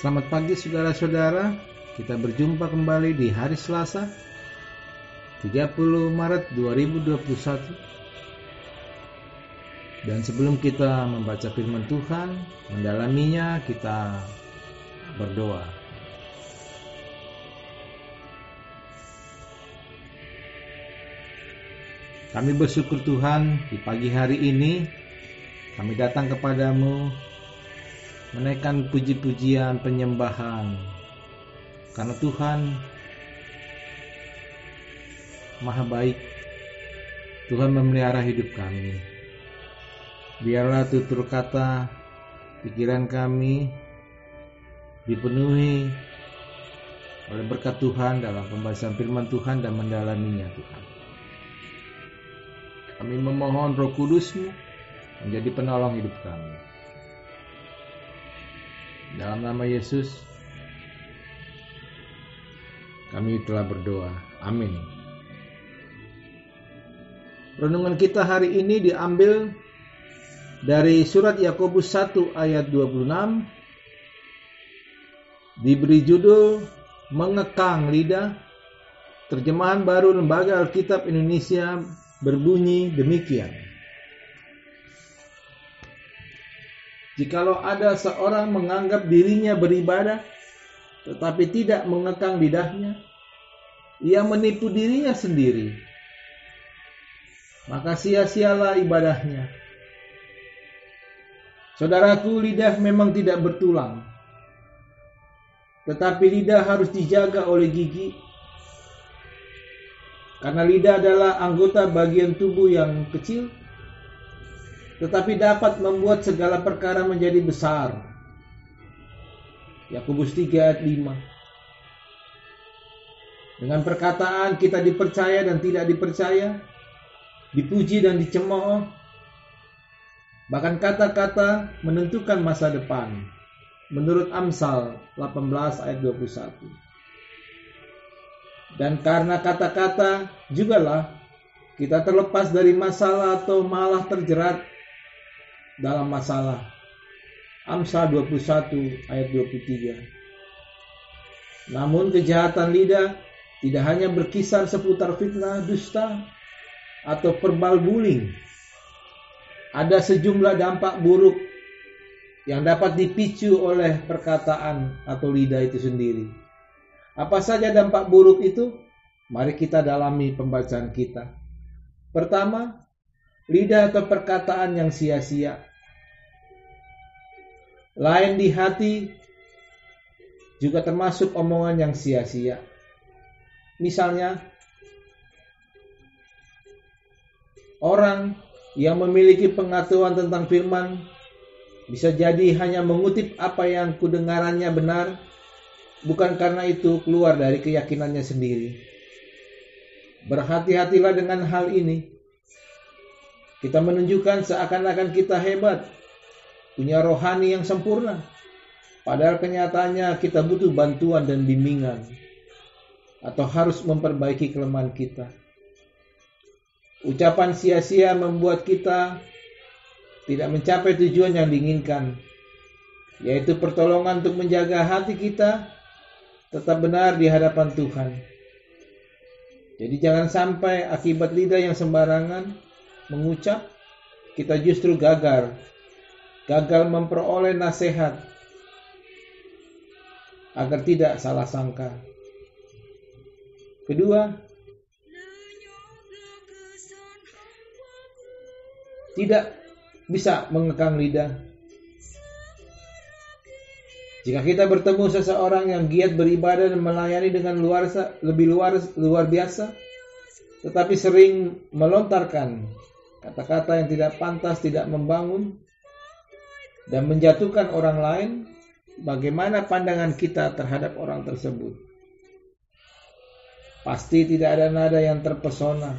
Selamat pagi saudara-saudara, kita berjumpa kembali di hari Selasa 30 Maret 2021. Dan sebelum kita membaca firman Tuhan, mendalaminya, kita berdoa. Kami bersyukur Tuhan, di pagi hari ini kami datang kepadamu menaikkan puji-pujian penyembahan, karena Tuhan Maha baik. Tuhan memelihara hidup kami. Biarlah tutur kata pikiran kami dipenuhi oleh berkat Tuhan dalam pembahasan firman Tuhan dan mendalaminya Tuhan. Kami memohon Roh Kudus-Mu menjadi penolong hidup kami. Dalam nama Yesus kami telah berdoa. Amin. Renungan kita hari ini diambil dari surat Yakobus 1 ayat 26. Diberi judul Mengekang Lidah. Terjemahan baru Lembaga Alkitab Indonesia berbunyi demikian. Jikalau ada seorang menganggap dirinya beribadah, tetapi tidak mengekang lidahnya, ia menipu dirinya sendiri. Maka sia-sialah ibadahnya. Saudaraku, lidah memang tidak bertulang, tetapi lidah harus dijaga oleh gigi. Karena lidah adalah anggota bagian tubuh yang kecil, tetapi dapat membuat segala perkara menjadi besar. Yakobus 3 ayat 5. Dengan perkataan kita dipercaya dan tidak dipercaya, dipuji dan dicemooh, bahkan kata-kata menentukan masa depan, menurut Amsal 18 ayat 21. Dan karena kata-kata jugalah kita terlepas dari masalah atau malah terjerat dalam masalah. Amsal 21 ayat 23. Namun kejahatan lidah tidak hanya berkisar seputar fitnah, dusta, atau verbal bullying. Ada sejumlah dampak buruk yang dapat dipicu oleh perkataan atau lidah itu sendiri. Apa saja dampak buruk itu? Mari kita dalami pembacaan kita. Pertama, lidah atau perkataan yang sia-sia. Lain di hati juga termasuk omongan yang sia-sia. Misalnya, orang yang memiliki pengetahuan tentang firman bisa jadi hanya mengutip apa yang kudengarannya benar, bukan karena itu keluar dari keyakinannya sendiri. Berhati-hatilah dengan hal ini. Kita menunjukkan seakan-akan kita hebat, punya rohani yang sempurna, padahal kenyataannya kita butuh bantuan dan bimbingan, atau harus memperbaiki kelemahan kita. Ucapan sia-sia membuat kita tidak mencapai tujuan yang diinginkan, yaitu pertolongan untuk menjaga hati kita tetap benar di hadapan Tuhan. Jadi jangan sampai akibat lidah yang sembarangan mengucap, kita justru gagal memperoleh nasihat agar tidak salah sangka. Kedua, tidak bisa mengekang lidah. Jika kita bertemu seseorang yang giat beribadah dan melayani dengan luar biasa, tetapi sering melontarkan kata-kata yang tidak pantas, tidak membangun, dan menjatuhkan orang lain, bagaimana pandangan kita terhadap orang tersebut? Pasti tidak ada nada yang terpesona,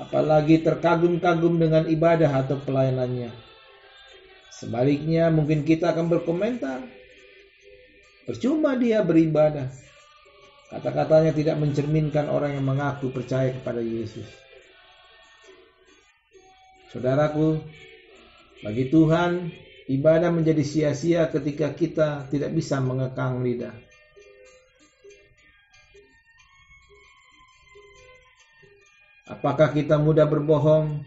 apalagi terkagum-kagum dengan ibadah atau pelayanannya. Sebaliknya, mungkin kita akan berkomentar, percuma dia beribadah. Kata-katanya tidak mencerminkan orang yang mengaku percaya kepada Yesus. Saudaraku, bagi Tuhan Ibadah menjadi sia-sia ketika kita tidak bisa mengekang lidah. Apakah kita mudah berbohong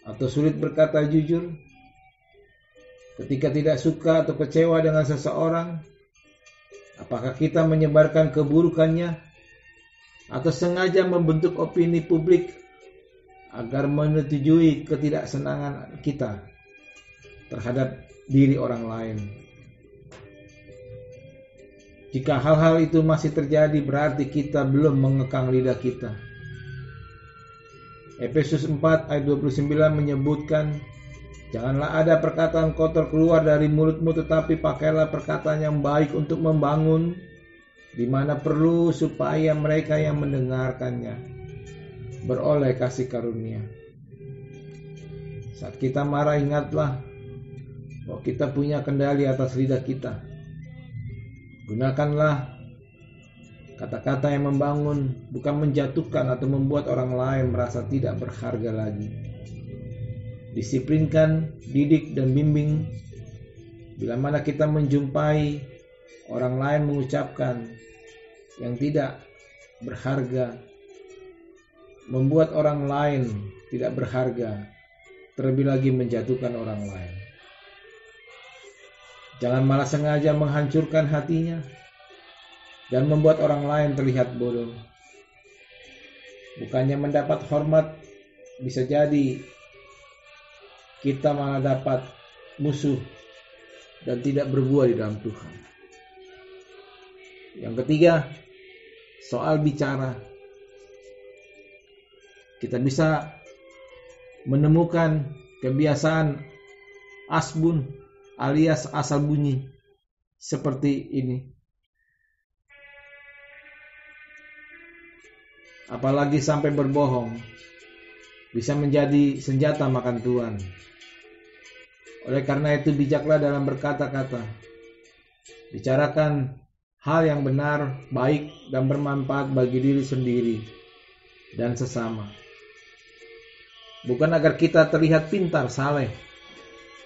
atau sulit berkata jujur? Ketika tidak suka atau kecewa dengan seseorang, apakah kita menyebarkan keburukannya atau sengaja membentuk opini publik agar menyetujui ketidaksenangan kita terhadap diri orang lain? Jika hal-hal itu masih terjadi, berarti kita belum mengekang lidah kita. Efesus 4 ayat 29 menyebutkan, janganlah ada perkataan kotor keluar dari mulutmu, tetapi pakailah perkataan yang baik untuk membangun, di mana perlu, supaya mereka yang mendengarkannya beroleh kasih karunia. Saat kita marah, ingatlah bahwa kita punya kendali atas lidah kita. Gunakanlah kata-kata yang membangun, bukan menjatuhkan atau membuat orang lain merasa tidak berharga lagi. Disiplinkan, didik, dan bimbing. Bila mana kita menjumpai orang lain mengucapkan yang tidak berharga, membuat orang lain tidak berharga, terlebih lagi menjatuhkan orang lain. Jangan malah sengaja menghancurkan hatinya dan membuat orang lain terlihat bodoh. Bukannya mendapat hormat, bisa jadi kita malah dapat musuh dan tidak berbuah di dalam Tuhan. Yang ketiga, soal bicara. Kita bisa menemukan kebiasaan asbun alias asal bunyi seperti ini. Apalagi sampai berbohong bisa menjadi senjata makan tuan. Oleh karena itu, bijaklah dalam berkata-kata. Bicarakan hal yang benar, baik, dan bermanfaat bagi diri sendiri dan sesama. Bukan agar kita terlihat pintar, saleh,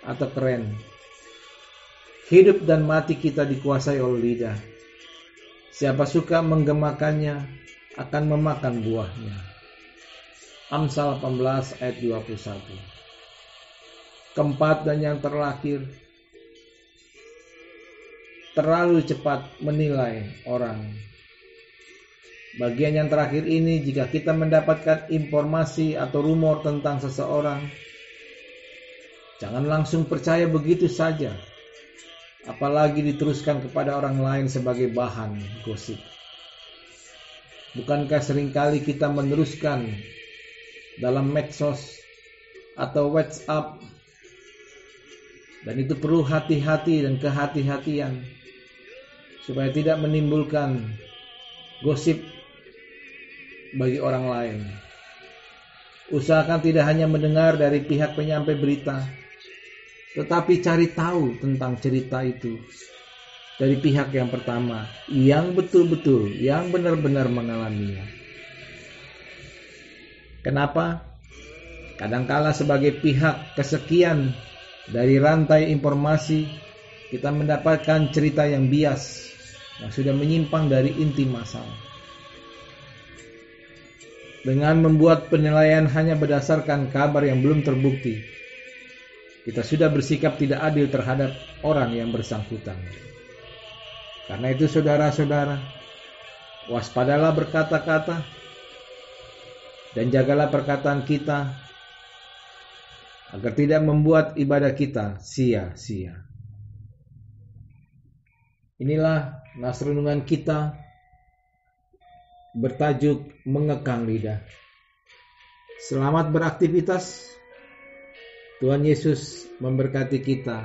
atau keren. Hidup dan mati kita dikuasai oleh lidah. Siapa suka menggemakannya akan memakan buahnya. Amsal 18 ayat 21. Keempat dan yang terakhir, terlalu cepat menilai orang. Bagian yang terakhir ini, jika kita mendapatkan informasi atau rumor tentang seseorang, jangan langsung percaya begitu saja, apalagi diteruskan kepada orang lain sebagai bahan gosip. Bukankah seringkali kita meneruskan dalam medsos atau WhatsApp, dan itu perlu hati-hati dan kehati-hatian supaya tidak menimbulkan gosip bagi orang lain. Usahakan tidak hanya mendengar dari pihak penyampai berita, tetapi cari tahu tentang cerita itu dari pihak yang pertama, yang betul-betul, yang benar-benar mengalaminya. Kenapa? Kadangkala sebagai pihak kesekian dari rantai informasi, kita mendapatkan cerita yang bias, yang sudah menyimpang dari inti masalah. Dengan membuat penilaian hanya berdasarkan kabar yang belum terbukti, kita sudah bersikap tidak adil terhadap orang yang bersangkutan. Karena itu saudara-saudara, waspadalah berkata-kata dan jagalah perkataan kita agar tidak membuat ibadah kita sia-sia. Inilah nas renungan kita bertajuk mengekang lidah. Selamat beraktivitas. Tuhan Yesus memberkati kita.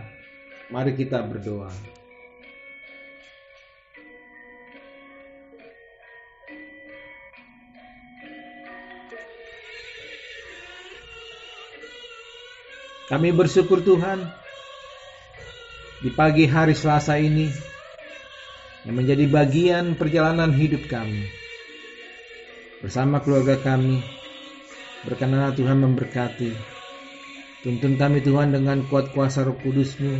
Mari kita berdoa. Kami bersyukur Tuhan, di pagi hari Selasa ini yang menjadi bagian perjalanan hidup kami. Bersama keluarga kami, berkenanlah Tuhan memberkati. Tuntun kami Tuhan dengan kuat kuasa Roh Kudus-Mu,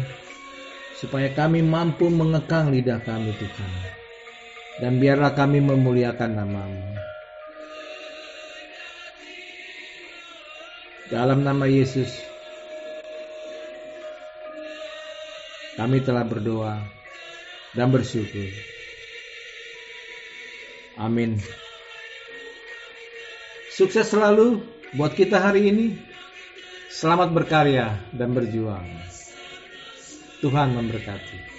supaya kami mampu mengekang lidah kami, Tuhan. Dan biarlah kami memuliakan nama-Mu. Dalam nama Yesus, kami telah berdoa dan bersyukur. Amin. Sukses selalu buat kita hari ini. Selamat berkarya dan berjuang. Tuhan memberkati.